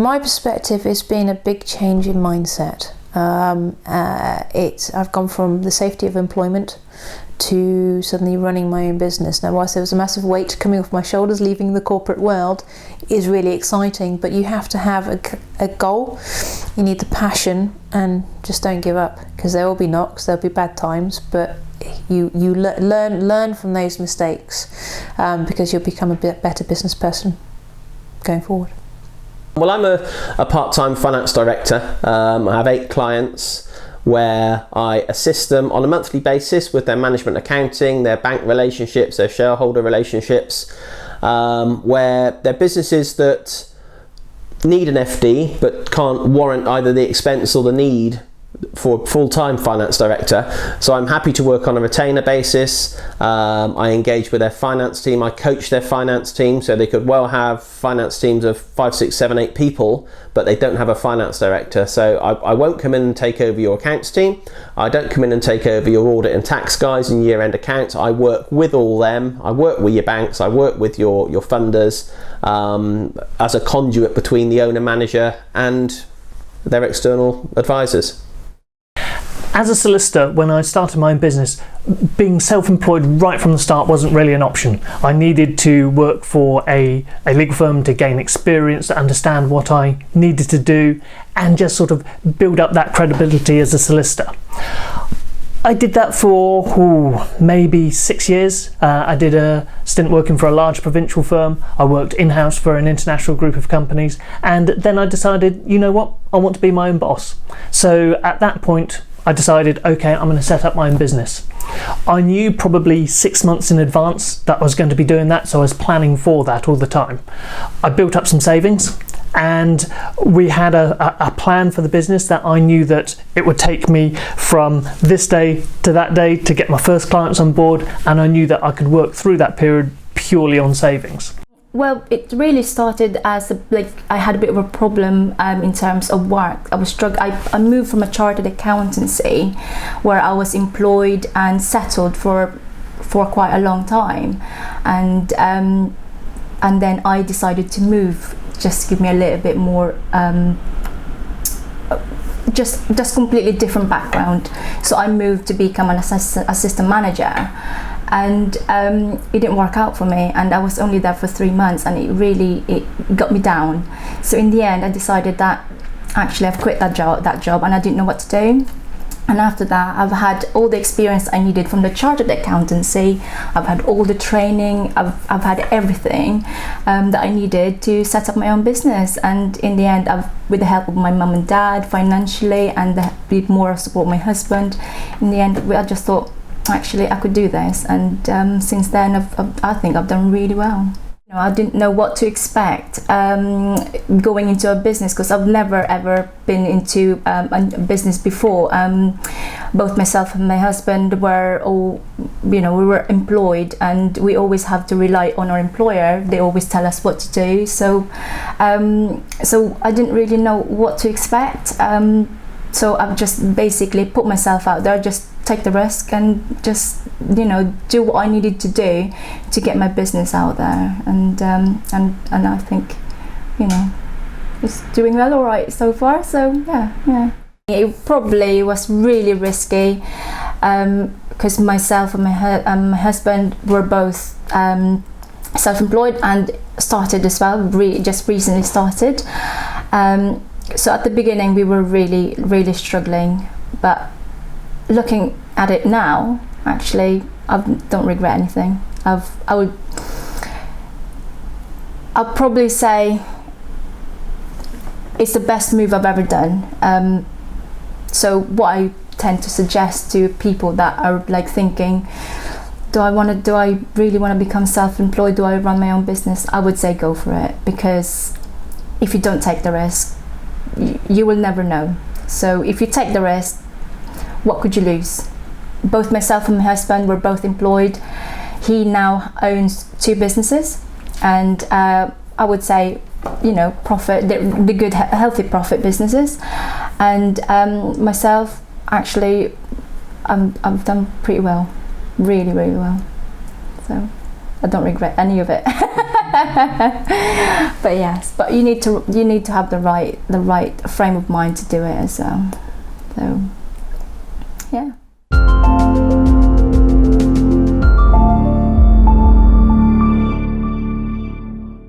my perspective, it's been a big change in mindset. I've gone from the safety of employment to suddenly running my own business. Now, whilst there was a massive weight coming off my shoulders, leaving the corporate world is really exciting, but you have to have a goal. You need the passion, and just don't give up, because there will be knocks, there'll be bad times, but you learn from those mistakes, because you'll become a bit better business person going forward. Well, I'm a part-time finance director. I have 8 clients where I assist them on a monthly basis with their management accounting, their bank relationships, their shareholder relationships, where they're businesses that need an FD but can't warrant either the expense or the need for a full-time finance director. So I'm happy to work on a retainer basis. I engage with their finance team. I coach their finance team, so they could well have finance teams of 5, 6, 7, 8 people, but they don't have a finance director. So I won't come in and take over your accounts team. I don't come in and take over your audit and tax guys and year-end accounts. I work with all them. I work with your banks. I work with your funders as a conduit between the owner manager and their external advisors. As a solicitor, when I started my own business, being self-employed right from the start wasn't really an option. I needed to work for a legal firm to gain experience, to understand what I needed to do, and just sort of build up that credibility as a solicitor. I did that for maybe 6 years. I did a stint working for a large provincial firm. I worked in-house for an international group of companies, and then I decided, you know what, I want to be my own boss. So at that point, I decided, okay, I'm going to set up my own business. I knew probably 6 months in advance that I was going to be doing that, so I was planning for that all the time. I built up some savings, and we had a plan for the business that I knew that it would take me from this day to that day to get my first clients on board, and I knew that I could work through that period purely on savings. Well, it really started as I had a bit of a problem in terms of work. I was struggling. I moved from a chartered accountancy where I was employed and settled for quite a long time, and then I decided to move, just to give me a little bit more just completely different background. So I moved to become an assistant manager, and it didn't work out for me, and I was only there for 3 months, and it got me down. So in the end I decided that actually I've quit that job and I didn't know what to do. And after that, I've had all the experience I needed from the chartered accountancy. I've had all the training. I've had everything that I needed to set up my own business. And in the end, with the help of my mum and dad financially, and with more support of my husband, in the end, I just thought, actually, I could do this. And since then, I think I've done really well. I didn't know what to expect going into a business, because I've never ever been into a business before. Both myself and my husband were we were employed, and we always have to rely on our employer. They always tell us what to do. So I didn't really know what to expect. So I've just basically put myself out there, just take the risk, and just do what I needed to do to get my business out there, and I think it's doing well, all right so far. So yeah. It probably was really risky because myself and my husband were both self-employed and started as well. Just recently started. So at the beginning we were really, really struggling, but looking at it now, actually, I don't regret anything. I'll probably say it's the best move I've ever done. So what I tend to suggest to people that are thinking, do I really want to become self-employed? Do I run my own business? I would say go for it, because if you don't take the risk, you will never know. So if you take the risk, what could you lose? Both myself and my husband were both employed. He now owns 2 businesses, and I would say, profit, the good, healthy profit businesses. And myself, actually, I've done pretty well, really, really well. So I don't regret any of it. But yes, but you need to have the right frame of mind to do it as well. So yeah.